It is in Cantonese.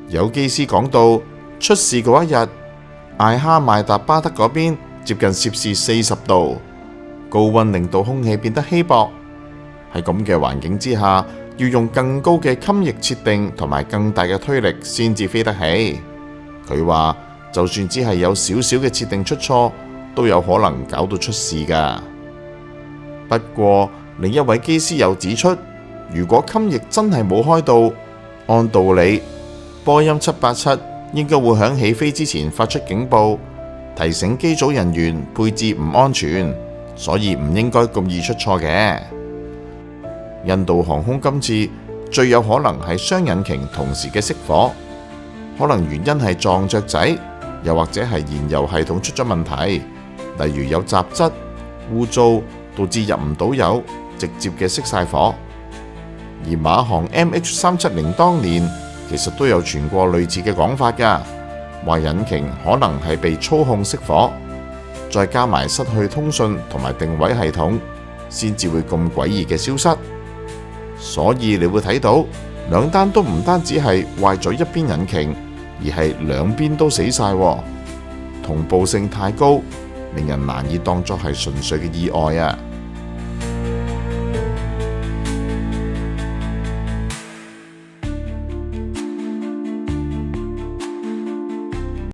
有機師講到，出事嗰一日，艾哈邁達巴德嗰邊接近攝氏40度，高溫令到空氣變得稀薄。喺咁嘅環境之下，要用更高嘅襟翼設定同埋更大嘅推力先至飛得起。佢話就算只係有少少嘅設定出錯，都有可能搞到出事㗎。不過另一位機師又指出，如果襟翼真係冇開到，按道理波音787應該會響起飛之前發出警報，提醒機組人員配置唔安全，所以唔應該咁易出錯嘅。印度航空今次最有可能係雙引擎同時嘅熄火，可能原因係撞雀仔，又或者係燃油系統出咗問題，例如有雜質、污糟，導致入唔到油，直接嘅熄晒火。而馬航 MH370 當年其實都有傳過類似嘅講法㗎，話引擎可能係被操控熄火，再加埋失去通訊同埋定位系統，先至會咁詭異嘅消失。所以你會睇到兩單都唔單止係壞咗一邊引擎，而係兩邊都死晒，同步性太高，令人難以當作係純粹嘅意外啊！